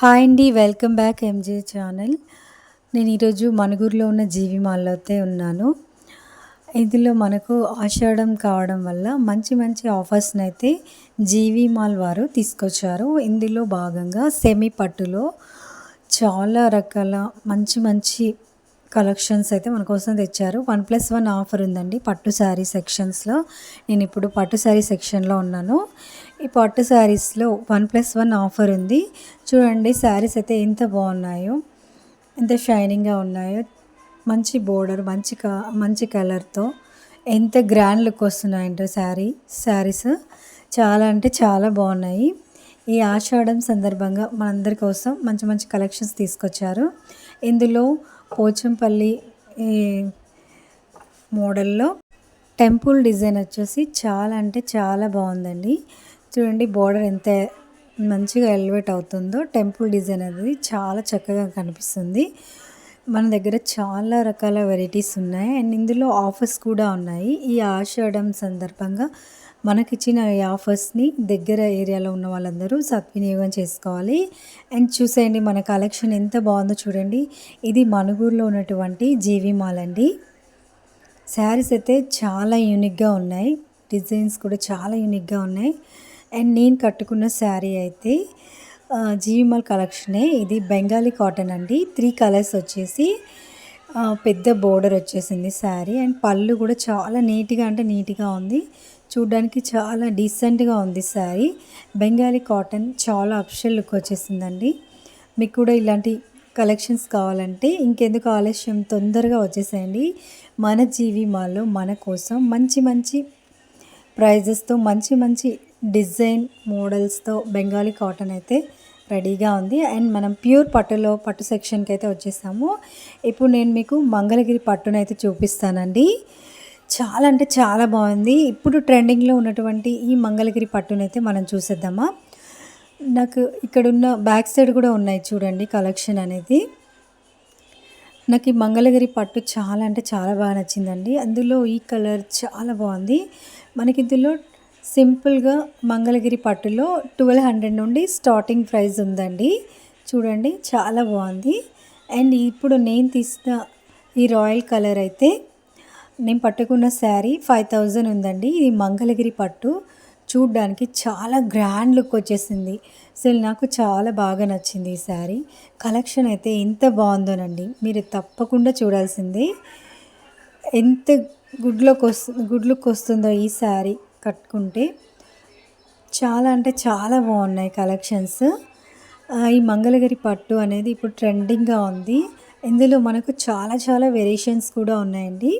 Hi అండి. Welcome back MJ channel. నేను ఈరోజు మణుగూరులో ఉన్న జీవి మాల్‌లో అయితే ఉన్నాను. ఇందులో మనకు ఆషాఢం కావడం వల్ల మంచి మంచి ఆఫర్స్‌నైతే జీవి మాల్ వారు తీసుకొచ్చారు. ఇందులో భాగంగా సెమీ పట్టులో చాలా రకాల మంచి మంచి కలెక్షన్స్ అయితే మన కోసం తెచ్చారు. 1+1 ఆఫర్ ఉందండి పట్టు శారీ సెక్షన్స్‌లో. నేనిప్పుడు పట్టు శారీ సెక్షన్‌లో ఉన్నాను. ఈ పట్టు శారీస్‌లో 1+1 ఆఫర్ ఉంది. చూడండి శారీస్ అయితే ఎంత బాగున్నాయో, ఎంత షైనింగ్‌గా ఉన్నాయో. మంచి బోర్డర్, మంచి కలర్‌తో ఎంత గ్రాండ్ లుక్ వస్తున్నాయంటే శారీస్ చాలా అంటే చాలా బాగున్నాయి. ఈ ఆషాఢం సందర్భంగా మనందరి కోసం మంచి మంచి కలెక్షన్స్ తీసుకొచ్చారు. ఇందులో పోచంపల్లి ఈ మోడల్‌లో టెంపుల్ డిజైన్ వచ్చేసి చాలా అంటే చాలా బాగుందండి. చూడండి బోర్డర్ ఎంత మంచిగా ఎలివేట్ అవుతుందో. టెంపుల్ డిజైన్ అనేది చాలా చక్కగా కనిపిస్తుంది. మన దగ్గర చాలా రకాల వెరైటీస్ ఉన్నాయి అండ్ ఇందులో ఆఫర్స్ కూడా ఉన్నాయి. ఈ ఆషాఢం సందర్భంగా మనకిచ్చిన ఈ ఆఫర్స్ని దగ్గర ఏరియాలో ఉన్న వాళ్ళందరూ సద్వినియోగం చేసుకోవాలి. అండ్ చూసేయండి మన కలెక్షన్ ఎంత బాగుందో చూడండి. ఇది మణుగూరులో ఉన్నటువంటి జీవి మాల్ అండి. శారీస్ అయితే చాలా యూనిక్గా ఉన్నాయి. డిజైన్స్ కూడా చాలా యూనిక్గా ఉన్నాయి. అండ్ నేను కట్టుకున్న శారీ అయితే జీవి మాల్ కలెక్షనే. ఇది బెంగాలీ కాటన్ అండి. 3 కలర్స్ వచ్చేసి పెద్ద బోర్డర్ వచ్చేసింది శారీ. అండ్ పళ్ళు కూడా చాలా నీట్గా ఉంది. చూడ్డానికి చాలా డీసెంట్గా ఉంది శారీ. బెంగాలీ కాటన్ చాలా అఫిషియల్ లుక్ వచ్చేసిందండి. మీకు కూడా ఇలాంటి కలెక్షన్స్ కావాలంటే ఇంకెందుకు ఆలస్యం, తొందరగా వచ్చేసేయండి. మన జీవి మాల్లో మన కోసం మంచి మంచి ప్రైజెస్తో మంచి మంచి డిజైన్ మోడల్స్తో బెంగాలీ కాటన్ అయితే రెడీగా ఉంది. అండ్ మనం ప్యూర్ పట్టు సెక్షన్కి అయితే వచ్చేసాము. ఇప్పుడు నేను మీకు మంగళగిరి పట్టునైతే చూపిస్తానండి. చాలా అంటే చాలా బాగుంది. ఇప్పుడు ట్రెండింగ్లో ఉన్నటువంటి ఈ మంగళగిరి పట్టునైతే మనం చూసేద్దామా. నాకు ఇక్కడున్న బ్యాక్ సైడ్ కూడా ఉన్నాయి చూడండి కలెక్షన్ అనేది. నాకు ఈ మంగళగిరి పట్టు చాలా అంటే చాలా బాగా నచ్చిందండి. అందులో ఈ కలర్ చాలా బాగుంది. మనకి ఇందులో సింపుల్గా మంగళగిరి పట్టులో 1200 నుండి స్టార్టింగ్ ప్రైస్ ఉందండి. చూడండి చాలా బాగుంది. అండ్ ఇప్పుడు నేను తీసిన ఈ రాయల్ కలర్ అయితే నేను పట్టుకున్న శారీ 5000 ఉందండి. ఇది మంగళగిరి పట్టు. చూడ్డానికి చాలా గ్రాండ్ లుక్ వచ్చేసింది. అసలు నాకు చాలా బాగా నచ్చింది ఈ శారీ. కలెక్షన్ అయితే ఎంత బాగుందోనండి. మీరు తప్పకుండా చూడాల్సిందే. ఎంత గుడ్ లుక్ వస్తుందో ఈ శారీ కట్టుకుంటే. చాలా అంటే చాలా బాగున్నాయి కలెక్షన్స్. ఈ మంగళగిరి పట్టు అనేది ఇప్పుడు ట్రెండింగ్గా ఉంది. ఇందులో మనకు చాలా చాలా వేరియేషన్స్ కూడా ఉన్నాయండి.